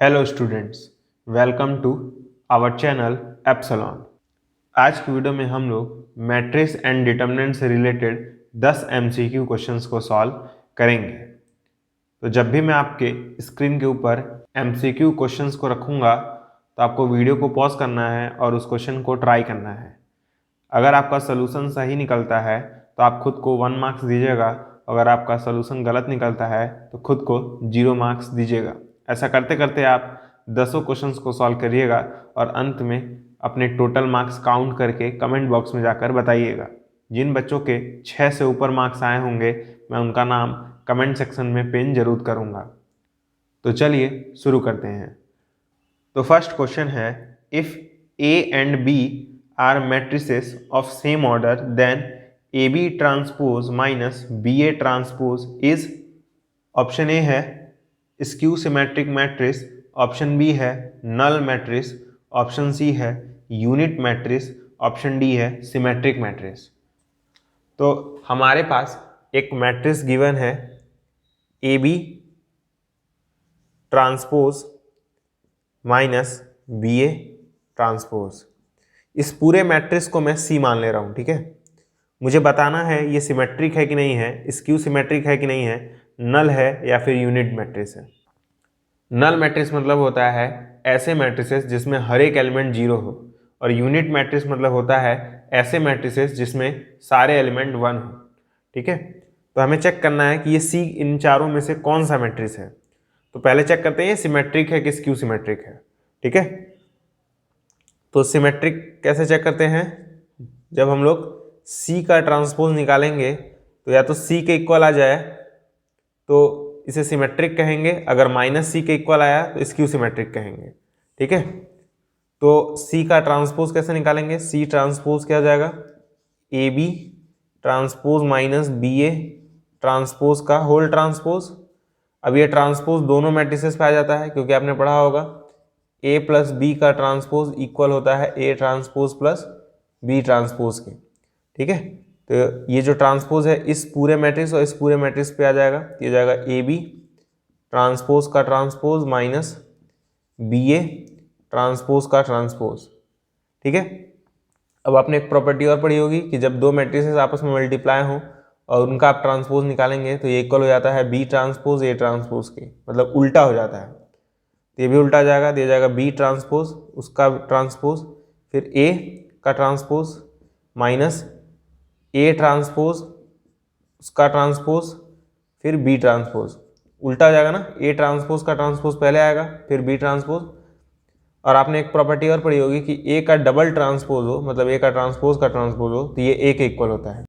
Hello students, welcome to our channel Epsilon. आज की video में हम लोग मैट्रिक्स एंड डिटर्मिनेंट से रिलेटेड 10 एमसीक्यू क्वेश्चंस को सॉल्व करेंगे। तो जब भी मैं आपके स्क्रीन के ऊपर एमसीक्यू क्वेश्चंस को रखूँगा तो आपको वीडियो को पॉज करना है और उस क्वेश्चन को ट्राई करना है। अगर आपका सोल्यूशन सही निकलता है तो आप खुद को 1 मार्क्स दीजिएगा, अगर आपका सोल्यूशन गलत निकलता है तो खुद को 0 मार्क्स दीजिएगा। ऐसा करते करते आप 10 क्वेश्चंस को सॉल्व करिएगा और अंत में अपने टोटल मार्क्स काउंट करके कमेंट बॉक्स में जाकर बताइएगा। जिन बच्चों के 6 से ऊपर मार्क्स आए होंगे मैं उनका नाम कमेंट सेक्शन में पिन जरूर करूँगा। तो चलिए शुरू करते हैं। तो फर्स्ट क्वेश्चन है, if A and B are matrices of same order then AB transpose minus BA transpose is option A है skew symmetric matrix, option B है नल मैट्रिक्स, ऑप्शन सी है यूनिट मैट्रिक्स, ऑप्शन डी है symmetric matrix. तो हमारे पास एक matrix given है AB transpose minus BA transpose. इस पूरे मैट्रिक्स को मैं सी मान ले रहा हूँ, ठीक है। मुझे बताना है ये सिमेट्रिक है कि नहीं है, स्क्यू सिमेट्रिक है कि नहीं है, नल है या फिर यूनिट मैट्रिक्स है। नल मैट्रिक्स मतलब होता है ऐसे मैट्रिसेस जिसमें हर एक एलिमेंट जीरो हो, और यूनिट मैट्रिक्स मतलब होता है ऐसे मैट्रिसेस जिसमें सारे एलिमेंट 1 हो, ठीक है। तो हमें चेक करना है कि ये सी इन चारों में से कौन सा मैट्रिक्स है। तो पहले चेक करते हैं ये सिमेट्रिक है कि स्क्यू सिमेट्रिक है, ठीक है। तो सिमेट्रिक कैसे चेक करते हैं, जब हम लोग C का ट्रांसपोज निकालेंगे तो या तो C के इक्वल आ जाए तो इसे सिमेट्रिक कहेंगे, अगर माइनस C के इक्वल आया तो स्क्यू सिमेट्रिक कहेंगे, ठीक है। तो C का ट्रांसपोज कैसे निकालेंगे, C ट्रांसपोज क्या हो जाएगा, AB transpose minus BA transpose का होल ट्रांसपोज। अब ये ट्रांसपोज दोनों मैट्रिसेस पे आ जाता है क्योंकि आपने पढ़ा होगा A प्लस बी का ट्रांसपोज इक्वल होता है A transpose plus B transpose के, ठीक है। तो ये जो ट्रांसपोज है इस पूरे मैट्रिक्स और इस पूरे मैट्रिक्स पे आ जाएगा, ये जाएगा AB ट्रांसपोज का ट्रांसपोज माइनस BA ट्रांसपोज का ट्रांसपोज, ठीक है। अब आपने एक प्रॉपर्टी और पढ़ी होगी कि जब दो मैट्रिसेस आपस में मल्टीप्लाई हों और उनका आप ट्रांसपोज निकालेंगे तो ये इक्वल हो जाता है B ट्रांसपोज A ट्रांसपोज के, मतलब उल्टा हो जाता है। तो ये भी उल्टा जाएगा, दिया जाएगा B ट्रांसपोज उसका ट्रांसपोज फिर A का ट्रांसपोज माइनस A ट्रांसपोज उसका ट्रांसपोज फिर B ट्रांसपोज, उल्टा हो जाएगा ना, A ट्रांसपोज का ट्रांसपोज पहले आएगा फिर B ट्रांसपोज। और आपने एक प्रॉपर्टी और पढ़ी होगी कि A का डबल ट्रांसपोज हो, मतलब A का ट्रांसपोज हो तो ये A के इक्वल होता है।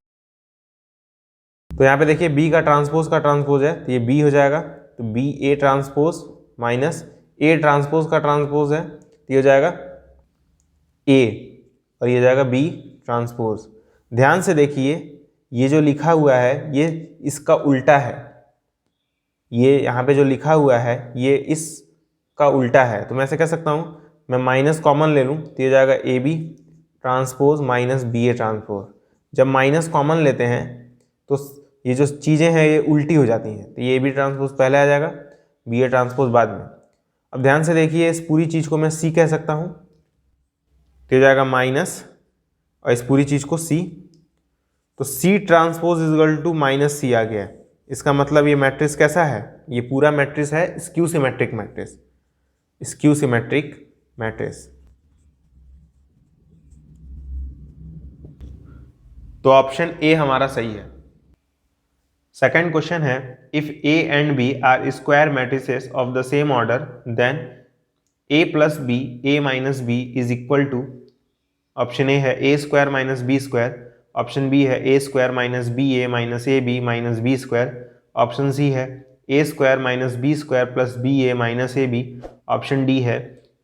तो यहाँ पे देखिए B का ट्रांसपोज है तो ये B हो जाएगा, तो B A transpose minus A transpose का ट्रांसपोज है तो ये हो जाएगा A और ये जाएगा B ट्रांसपोज। ध्यान से देखिए ये जो लिखा हुआ है ये इसका उल्टा है, ये यहाँ पे जो लिखा हुआ है ये इसका उल्टा है। तो मैं ऐसे कह सकता हूँ, मैं माइनस कॉमन ले लूँ तो ये जाएगा AB transpose minus BA transpose. जब माइनस कॉमन लेते हैं तो ये जो चीज़ें हैं ये उल्टी हो जाती हैं, तो ये AB ट्रांसपोज पहले आ जाएगा BA ट्रांसपोज बाद में। अब ध्यान से देखिए इस पूरी चीज़ को मैं C कह सकता हूँ तो ये जाएगा माइनस और इस पूरी चीज़ को C, तो C transpose is equal to minus C आ गया। इसका मतलब ये मैट्रिक्स कैसा है, ये पूरा मैट्रिक्स है skew symmetric matrix, skew symmetric matrix. तो ऑप्शन ए हमारा सही है। सेकेंड क्वेश्चन है, if A and B are square matrices of the same order then A plus B A minus B is equal to, option A है A square minus B square, option B है A square minus B A minus A B minus B square, option C है A square minus B square plus B A minus A B, option D है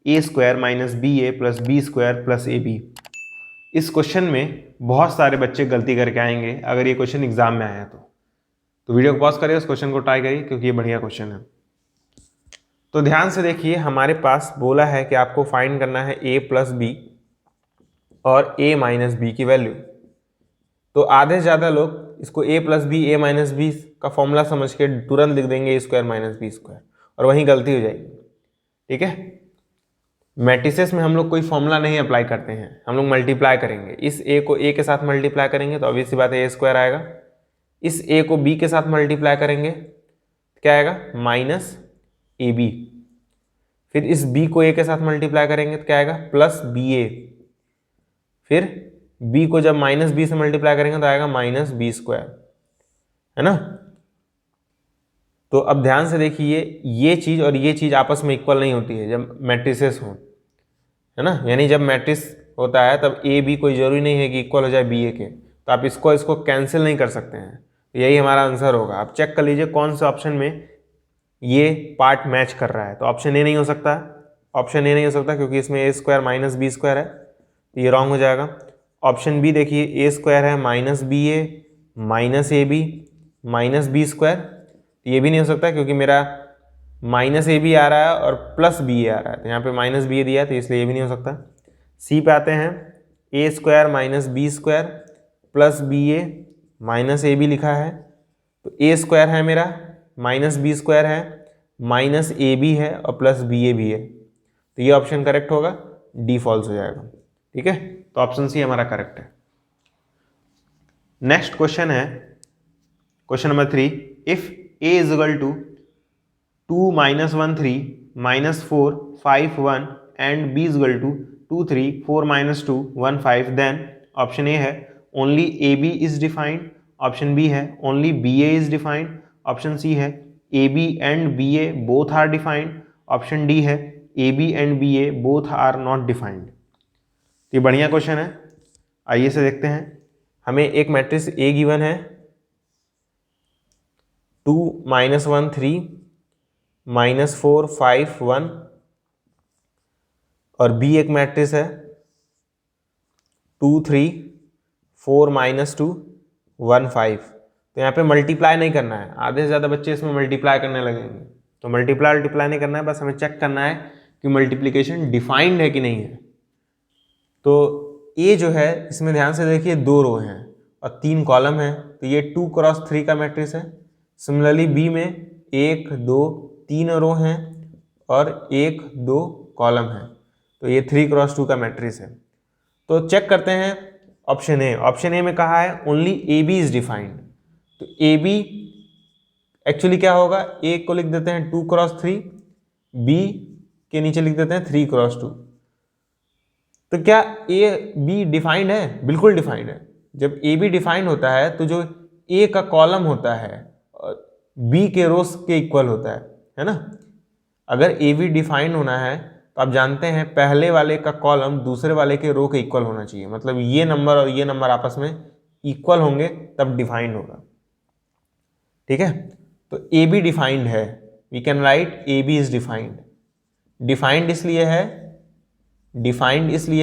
A square minus B A plus B square plus A B. इस question में बहुत सारे बच्चे गलती करके आएंगे अगर ये क्वेश्चन एग्जाम में आया तो वीडियो को पॉज करिए, उस क्वेश्चन को ट्राई करिए क्योंकि ये बढ़िया क्वेश्चन है। तो ध्यान से देखिए हमारे पास बोला है कि आपको फाइंड करना है A प्लस बी और A माइनस बी की वैल्यू। तो आधे से ज़्यादा लोग इसको A plus B A minus B का फॉर्मूला समझ के तुरंत लिख देंगे A square minus B square और वहीं गलती हो जाएगी। ठीक है। मैट्रिसेस में हम लोग कोई फॉर्मूला नहीं अप्लाई करते हैं, हम लोग मल्टीप्लाई करेंगे। इस ए को ए के साथ मल्टीप्लाई करेंगे तो ऑब्वियस सी बात है ए स्क्वायर आएगा। इस ए को बी के साथ मल्टीप्लाई करेंगे क्या आएगा, माइनस ए बी। फिर इस बी को ए के साथ मल्टीप्लाई करेंगे तो क्या आएगा, प्लस बी ए। फिर बी को जब माइनस बी से मल्टीप्लाई करेंगे तो आएगा माइनस बी स्क्वायर, है ना। तो अब ध्यान से देखिए, ये चीज और ये चीज आपस में इक्वल नहीं होती है जब मैट्रिसेस हो, है ना। यानी जब मैट्रिक्स होता है तब ए बी कोई जरूरी नहीं है कि इक्वल हो जाए बी ए के, तो आप इसको कैंसिल नहीं कर सकते हैं। तो यही हमारा आंसर होगा। आप चेक कर लीजिए कौन से ऑप्शन में ये पार्ट मैच कर रहा है। तो ऑप्शन ए नहीं हो सकता, ऑप्शन ए नहीं हो सकता क्योंकि इसमें A square minus B square है, तो ये रॉन्ग हो जाएगा। ऑप्शन बी देखिए, ए स्क्वायर है minus B A minus A B minus B square, तो ये भी नहीं हो सकता क्योंकि मेरा माइनस ए बी आ रहा है और प्लस बी ए आ रहा है, तो यहाँ पे माइनस बी ए दिया है तो इसलिए ये भी नहीं हो सकता। सी पे आते हैं, A square minus B square plus B A minus A B लिखा है, तो ए स्क्वायर है मेरा माइनस बी स्क्वायर है माइनस ए बी है और प्लस बी ए भी है, तो ये ऑप्शन करेक्ट होगा, डी फॉल्स हो जाएगा। ठीक है, तो ऑप्शन सी हमारा करेक्ट है। नेक्स्ट क्वेश्चन है question number 3, if a is equal to 2 -1 3 -4 5 1 and b is equal to 2 3 4 -2 1 5, then option A है only A B is defined, option B है only B A is defined, option C है A B and B A both are defined, option D है A B and B A both are not defined. ये बढ़िया question है, आइए से देखते हैं। हमें एक मैट्रिक्स ए गिवन है 2 -1 3 -4 5 1 और बी एक मैट्रिक्स है 2 3 4 -2 1 5। तो यहाँ पे मल्टीप्लाई नहीं करना है, आधे से ज़्यादा बच्चे इसमें मल्टीप्लाई करने लगेंगे, तो मल्टीप्लाई नहीं करना है, बस हमें चेक करना है कि मल्टीप्लिकेशन डिफाइंड है कि नहीं है। तो ए जो है इसमें ध्यान से देखिए 2 रो हैं और 3 कॉलम है, तो ये 2 × 3 का मैट्रिक्स है। सिमिलरली बी में 1 2 3 रो हैं और 1 2 कॉलम है, तो ये 3 × 2 का मैट्रिक्स है। तो चेक करते हैं ऑप्शन ए। ऑप्शन ए में कहा है only A B is defined, तो ए बी एक्चुअली क्या होगा, ए को लिख देते हैं 2 × 3, बी के नीचे लिख देते हैं 3 × 2। तो क्या ए बी डिफाइंड है? बिल्कुल डिफाइंड है। जब ए बी डिफाइंड होता है तो जो ए का कॉलम होता है बी के रोस के इक्वल होता है ना। अगर ए बी डिफाइंड होना है तो आप जानते हैं पहले वाले का कॉलम दूसरे वाले के रो के इक्वल होना चाहिए, मतलब ये नंबर और ये नंबर आपस में इक्वल होंगे तब डिफाइंड होगा। ठीक है, तो ए बी डिफाइंड है, we can write A B is defined. Defined इसलिए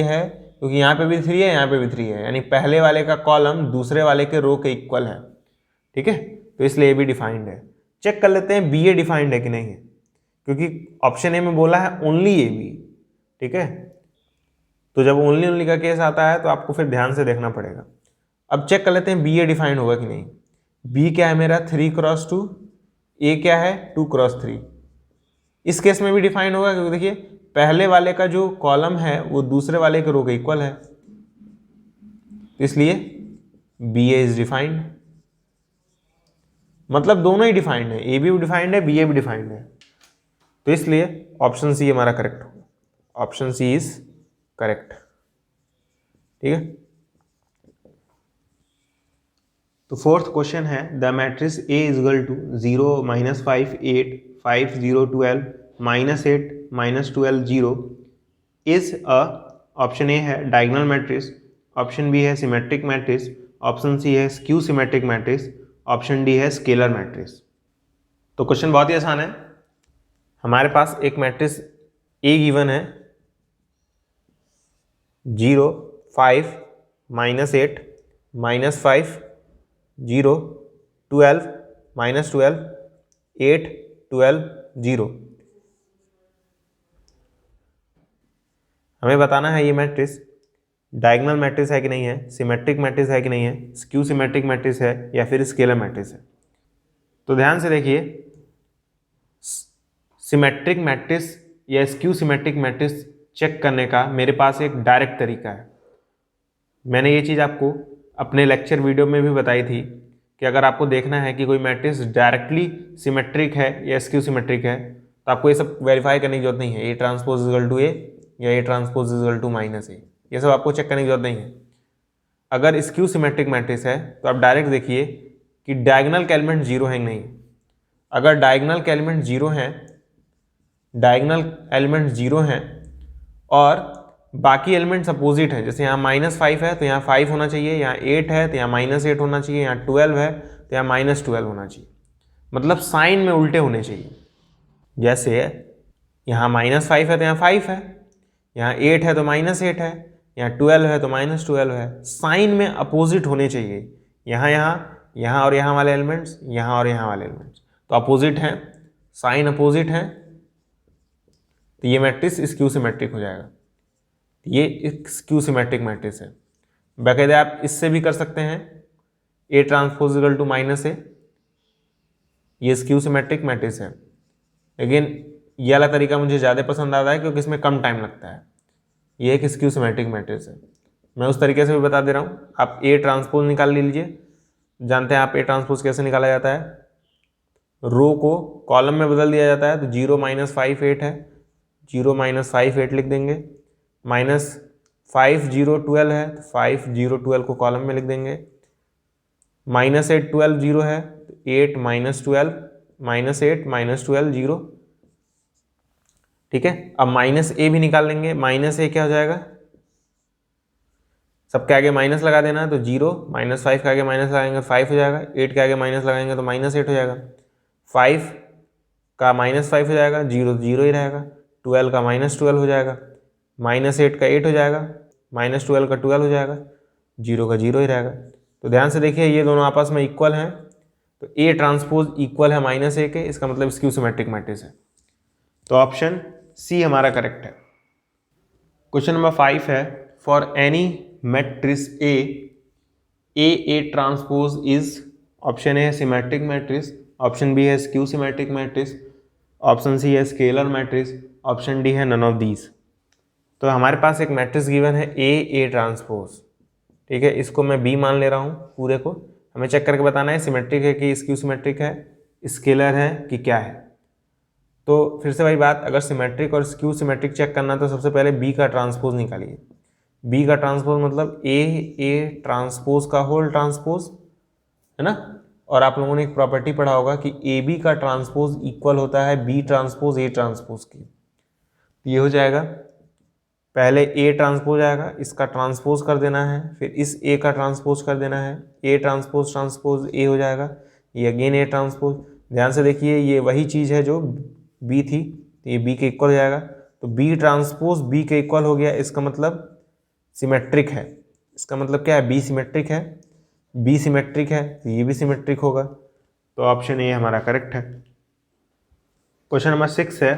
है क्योंकि यहाँ पे भी 3 है, यहाँ पे भी 3 है, यानी पहले वाले का कॉलम दूसरे वाले के रो के इक्वल है। ठीक है, तो इसलिए ए बी डिफाइंड है। चेक कर लेते हैं बी ए डिफाइंड है कि नहीं है, क्योंकि ऑप्शन ए में बोला है ओनली ए बी। ठीक है, तो जब ओनली का केस आता है तो आपको फिर ध्यान से देखना पड़ेगा। अब चेक कर लेते हैं बी ए डिफाइंड होगा कि नहीं। बी क्या है मेरा 3 × 2, ए क्या है 2 × 3। इस केस में भी डिफाइंड होगा क्योंकि देखिए पहले वाले का जो कॉलम है वो दूसरे वाले के रो के इक्वल है, इसलिए बी ए इज डिफाइंड। मतलब दोनों ही डिफाइंड है, ए बी डिफाइंड है, बी ए भी डिफाइंड है, तो इसलिए ऑप्शन सी हमारा करेक्ट होगा। Option C is correct. ठीक है, तो फोर्थ क्वेश्चन है the matrix A is equal to 0 -5 8 5 0 12 -8 -12 0 is a, option A है डायगोनल मैट्रिक्स, ऑप्शन बी है सिमेट्रिक मैट्रिक्स, ऑप्शन सी है skew symmetric matrix, option D है स्केलर मैट्रिक्स। तो question बहुत ही आसान है। हमारे पास एक मैट्रिक्स ए गिवन है 0 5 -8 -5 0 12 -12 8 12 0। हमें बताना है ये मैट्रिक्स डायगोनल मैट्रिक्स है कि नहीं है, सिमेट्रिक मैट्रिक्स है कि नहीं है, स्क्यू सिमेट्रिक मैट्रिक्स है या फिर स्केलर मैट्रिक्स है। तो ध्यान से देखिए, सिमेट्रिक मैट्रिक्स या स्क्यू सिमेट्रिक मैट्रिक्स चेक करने का मेरे पास एक डायरेक्ट तरीका है। मैंने ये चीज़ आपको अपने लेक्चर वीडियो में भी बताई थी कि अगर आपको देखना है कि कोई मैट्रिक्स डायरेक्टली सिमेट्रिक है या स्क्यू सिमेट्रिक है तो आपको ये सब वेरीफाई करने की जरूरत नहीं है, A transpose equal to A या A transpose equal to minus A, ये सब आपको चेक करने की जरूरत नहीं है। अगर स्क्यू सिमेट्रिक मैट्रिक्स है तो आप डायरेक्ट देखिए कि डायगोनल के एलिमेंट जीरो है नहीं। अगर डायगोनल के एलिमेंट जीरो हैं, डायगोनल एलिमेंट जीरो हैं और बाकी एलिमेंट्स अपोजिट हैं, जैसे यहाँ -5 है तो यहाँ 5 होना चाहिए, यहाँ 8 है तो यहाँ -8 होना चाहिए, यहाँ 12 है तो यहाँ -12 होना चाहिए, मतलब साइन में उल्टे होने चाहिए। जैसे यहाँ -5 है तो यहाँ 5 है, यहाँ 8 है तो -8 है, यहाँ 12 है तो -12 है, साइन में अपोजिट होने चाहिए। यहाँ और यहाँ वाले एलिमेंट्स, यहाँ और यहाँ वाले एलिमेंट्स तो अपोजिट हैं, साइन अपोजिट हैं, तो ये मैट्रिक्स स्क्यू सिमेट्रिक हो जाएगा। ये स्क्यू सिमेट्रिक मैट्रिक्स है। बाकायदा आप इससे भी कर सकते हैं, A transpose equal to minus A, ये स्क्यू सिमेट्रिक मैट्रिक्स है, लेकिन ये वाला तरीका मुझे ज़्यादा पसंद आता है क्योंकि इसमें कम टाइम लगता है। ये एक स्क्यू सिमेट्रिक मैट्रिक्स है। मैं उस तरीके से भी बता दे रहा हूँ। आप ए ट्रांसपोज निकाल लीजिए, जानते हैं आप ए ट्रांसपोज कैसे निकाला जाता है। रो को कॉलम में बदल दिया जाता है, तो 0 -5 8 है, 0 -5 8 लिख देंगे, -5 0 12 है तो 5 0 12 को कॉलम में लिख देंगे, -8 12 0 है तो 8 -12 -8 -12 0, ठीक है। अब माइनस ए भी निकाल लेंगे, माइनस ए क्या हो जाएगा, सबके आगे माइनस लगा देना, तो 0 -5 के आगे माइनस लगाएंगे 5 हो जाएगा, 8 के आगे माइनस लगाएंगे तो -8 हो जाएगा, 5 का -5 हो जाएगा, 0 0 ही रहेगा, 12 का -12 हो जाएगा, -8 का 8 हो जाएगा, -12 का 12 हो जाएगा, 0 का 0 ही रहेगा। तो ध्यान से देखिए ये दोनों आपस में इक्वल हैं, तो ए ट्रांसपोज इक्वल है -a के, इसका मतलब स्क्यू सिमेट्रिक मैट्रिक्स है। तो ऑप्शन सी हमारा करेक्ट है। क्वेश्चन नंबर 5 है, for any matrix A transpose is, option A है सिमेट्रिक मैट्रिक्स, ऑप्शन बी है skew symmetric matrix, option C है स्केलर मैट्रिक्स, ऑप्शन डी है नन ऑफ दीज। तो हमारे पास एक मैट्रिक्स गिवन है ए ट्रांसपोज, ठीक है, इसको मैं बी मान ले रहा हूँ पूरे को। हमें चेक करके बताना है सिमेट्रिक है कि स्क्यू सिमेट्रिक है, स्केलर है कि क्या है। तो फिर से वही बात, अगर सिमेट्रिक और स्क्यू सिमेट्रिक चेक करना तो सबसे पहले बी का ट्रांसपोज निकालिए। बी का ट्रांसपोज मतलब ए ट्रांसपोज का होल ट्रांसपोज, है ना। और आप लोगों ने एक प्रॉपर्टी पढ़ा होगा कि ए बी का ट्रांसपोज इक्वल होता है बी ट्रांसपोज ए ट्रांसपोज की। ये हो जाएगा, पहले ए ट्रांसपोज आएगा, इसका ट्रांसपोज कर देना है, फिर इस ए का ट्रांसपोज कर देना है, ए ट्रांसपोज ट्रांसपोज ए हो जाएगा, ये अगेन ए ट्रांसपोज। ध्यान से देखिए ये वही चीज़ है जो बी थी, तो ये बी के इक्वल हो जाएगा, तो बी ट्रांसपोज बी के इक्वल हो गया, इसका मतलब सिमेट्रिक है। इसका मतलब क्या है, बी सिमेट्रिक है, बी सिमेट्रिक है तो ये भी सिमेट्रिक होगा, तो ऑप्शन ए हमारा करेक्ट है। क्वेश्चन नंबर 6 है,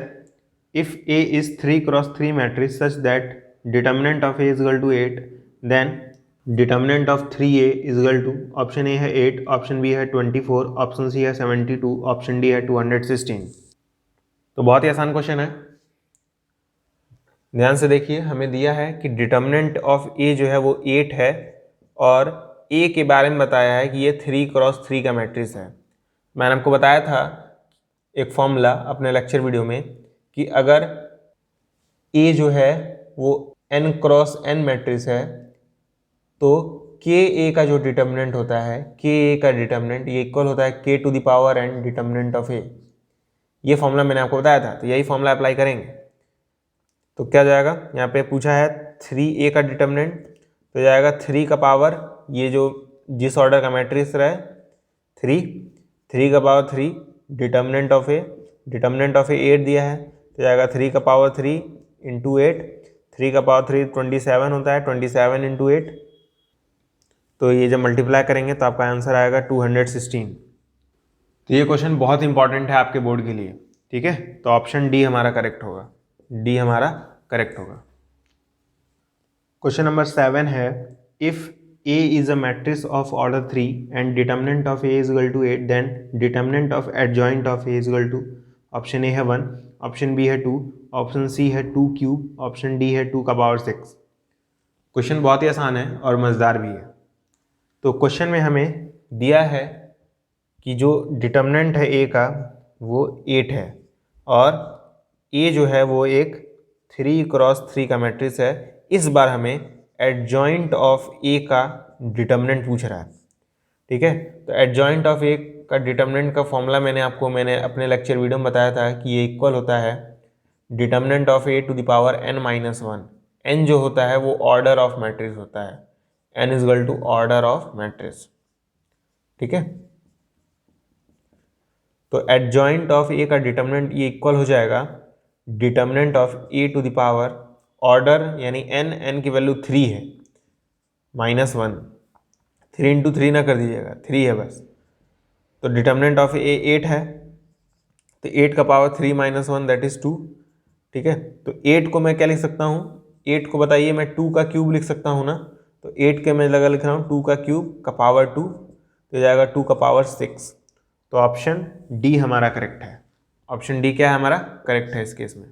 if A is 3x3 matrix such that determinant of A is equal to 8, then determinant of 3a is equal to, option A है 8, ऑप्शन बी है 24, ऑप्शन सी है 72, option D है 216। तो बहुत ही आसान क्वेश्चन है, ध्यान से देखिए। हमें दिया है कि डिटर्मिनेंट ऑफ ए जो है वो 8 है और ए के बारे में बताया है कि ये 3x3 का मैट्रिक्स है। मैंने आपको बताया था एक फॉर्मूला अपने लेक्चर वीडियो में कि अगर ए जो है वो n×n मैट्रिक्स है तो के ए का जो डिटर्मिनेंट होता है, के ए का डिटर्मिनेंट ये इक्वल होता है k⁴n डिटर्मिनेंट ऑफ ए। ये फॉर्मूला मैंने आपको बताया था, तो यही फॉर्मूला अप्लाई करेंगे। तो क्या जाएगा, यहाँ पे पूछा है 3a का डिटर्मिनेंट, तो जाएगा 3 का पावर, ये जो जिस ऑर्डर का मैट्रिक्स रहे 3 का power 3 determinant of A, determinant of A 8 दिया है, तो जाएगा 3 का पावर 3 इंटू 8, 3 का पावर 3 27 होता है, 27 इंटू 8, तो ये जब मल्टीप्लाई करेंगे तो आपका आंसर आएगा 216। तो ये क्वेश्चन बहुत इंपॉर्टेंट है आपके बोर्ड के लिए, ठीक है। तो ऑप्शन डी हमारा करेक्ट होगा, डी हमारा करेक्ट होगा। क्वेश्चन नंबर 7 है, if A is a matrix of order 3 and determinant of A is equal to 8, then determinant of adjoint of A is equal to, option A है 1, option B है 2, option C है 2 cube, option D है 2 का power 6। Question बहुत ही आसान है और मज़ेदार भी है। तो क्वेश्चन में हमें दिया है कि जो डिटर्मिनेंट है ए का वो 8 है और ए जो है वो एक 3x3 का मैट्रिक्स है। इस बार हमें एडजॉइंट ऑफ ए का डिटर्मिनेंट पूछ रहा है, ठीक है। तो एडजॉइंट ऑफ ए का डिटर्मिनेंट का फॉर्मूला मैंने अपने लेक्चर वीडियो में बताया था कि ये इक्वल होता है determinant of A to the power n-1। n जो होता है वो ऑर्डर ऑफ मैट्रिक्स होता है, n is equal to order of matrix, ठीक है। तो एडजॉइंट ऑफ ए का डिटर्मिनेंट ये इक्वल हो जाएगा determinant of A to the power order यानी n की वैल्यू 3 है -1, 3 इंटू 3 ना कर दीजिएगा, 3 है बस। तो डिटर्मिनेंट ऑफ ए 8 है, तो 8 का पावर 3 - 1 दैट इज 2, ठीक है। तो 8 को मैं क्या लिख सकता हूँ, 8 को बताइए, मैं 2 का क्यूब लिख सकता हूँ ना। तो 8 के मैं लगा लिख रहा हूँ 2 का क्यूब का पावर 2, तो जाएगा 2 का पावर 6। तो ऑप्शन डी हमारा करेक्ट है। ऑप्शन डी क्या है हमारा करेक्ट है इस केस में।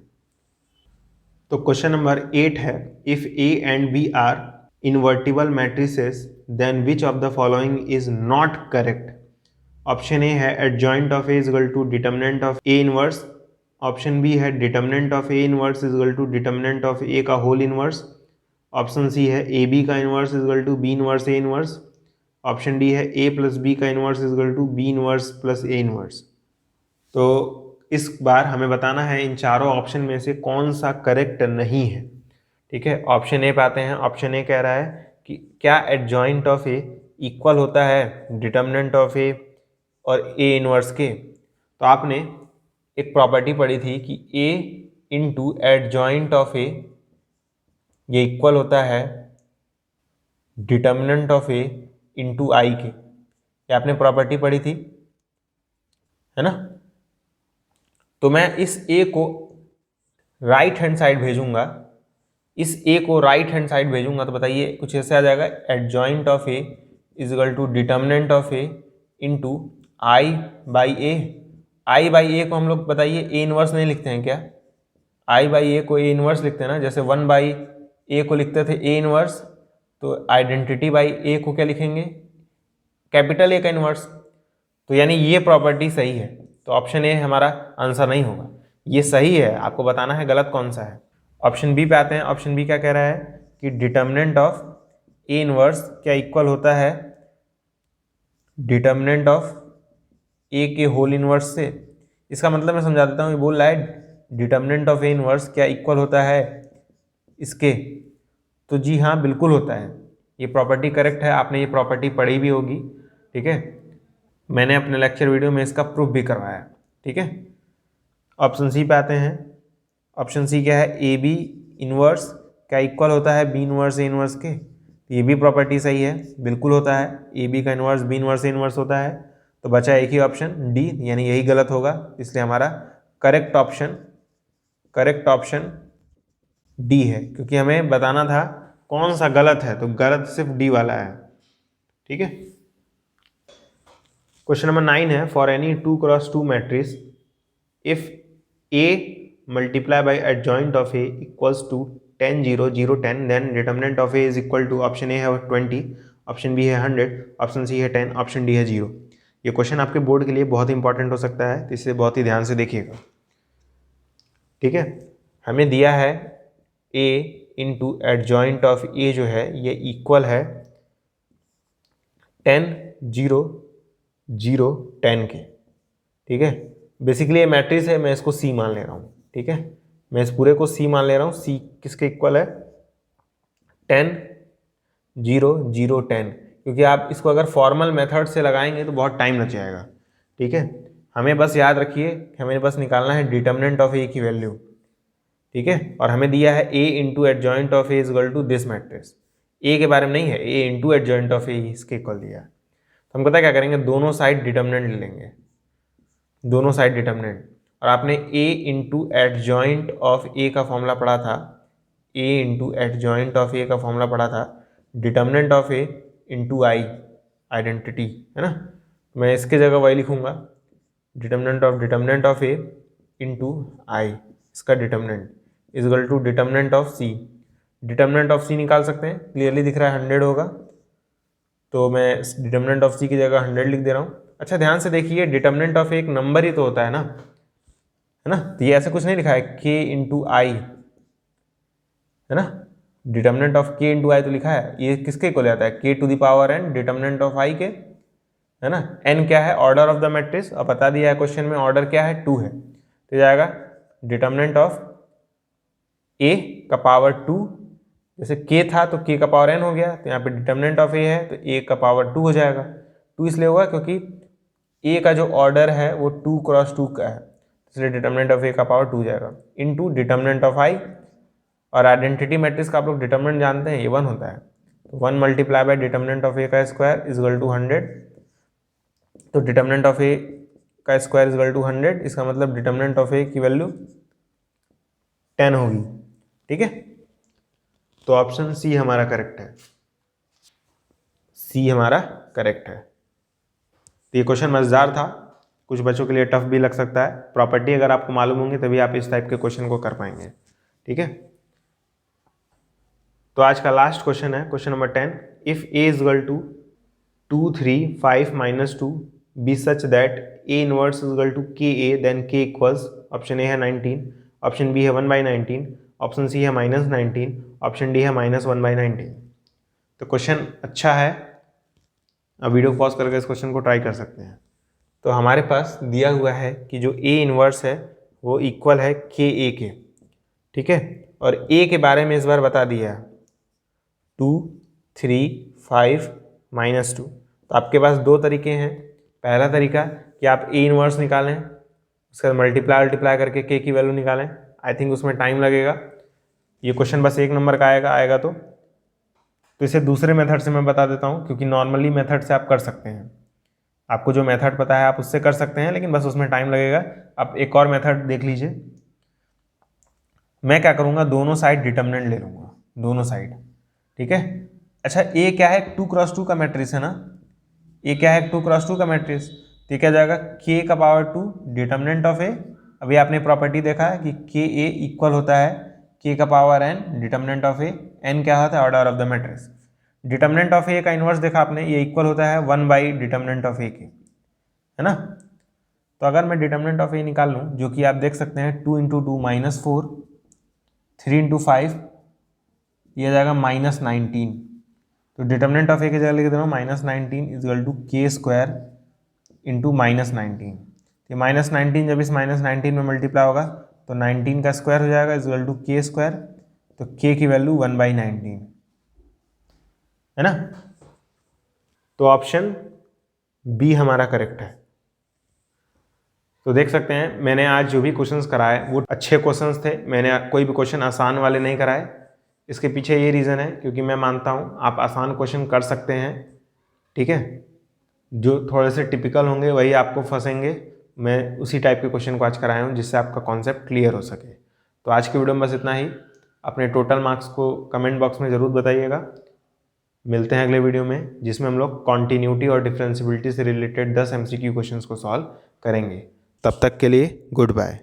तो क्वेश्चन नंबर 8 है, if A and B are invertible matrices then which of the following is not correct. Option A है adjoint of A is equal to determinant of A inverse, option B है determinant of A inverse is equal to determinant of A का whole inverse, option C है A B का inverse is equal to B inverse A inverse, option D है A plus B का inverse is equal to B inverse plus A inverse. तो इस बार हमें बताना है इन चारों ऑप्शन में से कौन सा करेक्ट नहीं है, ठीक है। ऑप्शन ए पे आते हैं। ऑप्शन ए कह रहा है कि क्या एडजॉइंट ऑफ ए इक्वल होता है डिटर्मिनेंट ऑफ ए और ए इनवर्स के। तो आपने एक प्रॉपर्टी पढ़ी थी कि ए इंटू एडजॉइंट ऑफ ए ये इक्वल होता है डिटर्मिनेंट ऑफ ए इंटू आई के। ये आपने प्रॉपर्टी पढ़ी थी, है ना। तो मैं इस ए को राइट हैंड साइड भेजूंगा, इस ए को राइट हैंड साइड भेजूंगा तो बताइए कुछ ऐसे आ जाएगा, adjoint of A is equal to determinant of A into I by A. I by A को हम लोग बताइए ए इनवर्स नहीं लिखते हैं क्या, आई बाई ए को ए इनवर्स लिखते हैं ना, जैसे 1 बाई ए को लिखते थे ए इनवर्स, तो आइडेंटिटी बाई ए को क्या लिखेंगे, कैपिटल ए का इनवर्स। तो यानी ये प्रॉपर्टी सही है, तो ऑप्शन ए हमारा आंसर नहीं होगा, ये सही है। आपको बताना है गलत कौन सा है। ऑप्शन बी पे आते हैं। ऑप्शन बी क्या कह रहा है कि डिटर्मिनेंट ऑफ ए इनवर्स क्या इक्वल होता है डिटर्मिनेंट ऑफ ए के होल इनवर्स से। इसका मतलब मैं समझा देता हूँ, ये बोल रहा है डिटर्मिनेंट ऑफ ए इनवर्स क्या इक्वल होता है इसके। तो जी हाँ बिल्कुल होता है, ये प्रॉपर्टी करेक्ट है, आपने ये प्रॉपर्टी पढ़ी भी होगी, ठीक है। मैंने अपने लेक्चर वीडियो में इसका प्रूफ भी करवाया, ठीक है। ऑप्शन सी पे आते हैं। ऑप्शन सी क्या है, ए बी इनवर्स क्या इक्वल होता है बी इनवर्स ए इनवर्स के। ये भी प्रॉपर्टी सही है, बिल्कुल होता है, ए बी का inverse B inverse A inverse होता है। तो बचा एक ही ऑप्शन डी, यानी यही गलत होगा, इसलिए हमारा करेक्ट ऑप्शन डी है, क्योंकि हमें बताना था कौन सा गलत है, तो गलत सिर्फ डी वाला है, ठीक है। क्वेश्चन नंबर 9 है, for any 2x2 matrix if A multiply by adjoint of A equals to 10 0 0 10 then determinant of A is equal to, option A है 20, ऑप्शन बी है 100, ऑप्शन सी है 10, ऑप्शन डी है 0। ये क्वेश्चन आपके board के लिए बहुत ही इंपॉर्टेंट हो सकता है, तो इसे बहुत ही ध्यान से देखिएगा, ठीक है। हमें दिया है a इंटू एडजॉइंट ऑफ ए जो है ये इक्वल है 10 0 0 10 के, ठीक है। बेसिकली ये मैट्रिक्स है, मैं इसको सी मान ले रहा हूँ, ठीक है। मैं इस पूरे को सी मान ले रहा हूँ। सी किसके इक्वल है 10 0 0 10, क्योंकि आप इसको अगर फॉर्मल मेथड से लगाएंगे तो बहुत टाइम लग जाएगा, ठीक है। हमें बस याद रखिए हमें बस निकालना है डिटर्मिनेंट ऑफ ए की वैल्यू, ठीक है। और हमें दिया है A into adjoint of A is equal to this matrix. A के बारे में नहीं है, A into adjoint of A इसके इक्वल दिया है। तो हम पता क्या करेंगे, दोनों साइड डिटर्मिनेंट ले लेंगे, दोनों साइड डिटर्मिनेंट। और आपने A into adjoint of A का फॉर्मूला पढ़ा था, A into adjoint of A का फॉर्मूला पढ़ा था determinant of A into I, identity, है ना। मैं इसके जगह वही लिखूंगा determinant of A into I, इसका determinant is equal to determinant of C. Determinant of C निकाल सकते हैं, क्लियरली दिख रहा है 100 होगा, तो मैं डिटर्मिनेंट ऑफ सी की जगह 100 लिख दे रहा हूँ। अच्छा ध्यान से देखिए, डिटर्मिनेंट ऑफ एक नंबर ही तो होता है ना, तो ये ऐसे कुछ नहीं लिखा है k इंटू आई, है ना, determinant of k into I तो लिखा है, ये किसके इक्वल आता है, k to the power n determinant of i के, है ना। n क्या है, ऑर्डर ऑफ द मैट्रिक्स, और बता दिया है क्वेश्चन में ऑर्डर क्या है, 2 है, तो जाएगा डिटर्मिनेंट ऑफ a का पावर 2, जैसे k था तो k का पावर n हो गया, तो यहाँ पे डिटर्मिनेंट ऑफ a है तो a का पावर 2 हो जाएगा। 2 इसलिए होगा क्योंकि a का जो ऑर्डर है वो 2 क्रॉस 2 का है, इसलिए डिटर्मिनेंट ऑफ a का पावर 2 जाएगा इनटू डिटर्मिनेंट ऑफ i, और आइडेंटिटी मैट्रिक्स का आप लोग डिटर्मिनेंट जानते हैं, ये 1 होता है, तो 1 multiply by determinant of a का स्क्वायर इज इक्वल टू 100, तो डिटर्मिनेंट ऑफ a का स्क्वायर इज इक्वल टू 100, इसका मतलब डिटर्मिनेंट ऑफ a की वैल्यू 10 होगी, ठीक है। तो ऑप्शन सी हमारा करेक्ट है, सी हमारा करेक्ट है। तो ये क्वेश्चन मजेदार था, कुछ बच्चों के लिए टफ भी लग सकता है, प्रॉपर्टी अगर आपको मालूम होंगी तभी आप इस टाइप के क्वेश्चन को कर पाएंगे, ठीक है। तो आज का लास्ट क्वेश्चन है question number 10, if a is equal to 2 3 5 minus 2 B such that a inverse is equal to ka, then k equals, option A है 19, ऑप्शन बी है 1/19, ऑप्शन सी है -19, ऑप्शन डी है -1/19। तो क्वेश्चन अच्छा है, अब video pause करके इस क्वेश्चन को ट्राई कर सकते हैं। तो हमारे पास दिया हुआ है कि जो a इनवर्स है वो इक्वल है ka के, ठीक है, और a के बारे में इस बार बता दिया है 2 3 5 -2। तो आपके पास दो तरीके हैं, पहला तरीका कि आप a इनवर्स निकालें, उसके बाद मल्टीप्लाई करके k की वैल्यू निकालें, आई थिंक उसमें टाइम लगेगा, ये क्वेश्चन बस 1 नंबर का आएगा तो इसे दूसरे मेथड से मैं बता देता हूँ, क्योंकि नॉर्मली मेथड से आप कर सकते हैं, आपको जो मेथड पता है आप उससे कर सकते हैं, लेकिन बस उसमें टाइम लगेगा। आप एक और मेथड देख लीजिए, मैं क्या करूँगा, दोनों साइड डिटर्मिनेंट ले लूँगा, दोनों साइड, ठीक है। अच्छा a क्या है, 2 क्रॉस 2 का मैट्रिक्स है ना, a क्या है 2 क्रॉस 2 का मैट्रिक्स, तो क्या जाएगा k का पावर 2 डिटर्मिनेंट ऑफ a, अभी आपने प्रॉपर्टी देखा है कि k a इक्वल होता है k का power n determinant of a, n क्या होता है order of the matrix, determinant of a का इन्वर्स देखा आपने, ये इक्वल होता है 1 बाई डिटर्मिनेंट ऑफ a के, है ना। तो अगर मैं डिटर्मिनेंट ऑफ a निकाल लूँ, जो कि आप देख सकते हैं 2 इंटू 2 -4, 3 इंटू 5 ये जाएगा -19, तो डिटर्मिनेंट ऑफ a की जगह लिख दे रहा हूँ -19 is equal to k square into -19, ये -19 जब इस -19 में मल्टीप्लाई होगा तो 19 का स्क्वायर हो जाएगा is equal to k square, तो k की वैल्यू 1/19, है ना। तो ऑप्शन बी हमारा करेक्ट है। तो देख सकते हैं मैंने आज जो भी क्वेश्चंस कराए वो अच्छे क्वेश्चंस थे, मैंने कोई भी क्वेश्चन आसान वाले नहीं कराए, इसके पीछे ये रीज़न है क्योंकि मैं मानता हूँ आप आसान क्वेश्चन कर सकते हैं, ठीक है, जो थोड़े से टिपिकल होंगे वही आपको फंसेंगे, मैं उसी टाइप के क्वेश्चन को आज कराया हूँ जिससे आपका कॉन्सेप्ट क्लियर हो सके। तो आज की वीडियो में बस इतना ही, अपने टोटल मार्क्स को कमेंट बॉक्स में ज़रूर बताइएगा। मिलते हैं अगले वीडियो में जिसमें हम लोग कॉन्टिन्यूटी और डिफरेंशिबिलिटी से रिलेटेड 10 MCQ क्वेश्चंस को सॉल्व करेंगे। तब तक के लिए गुड बाय।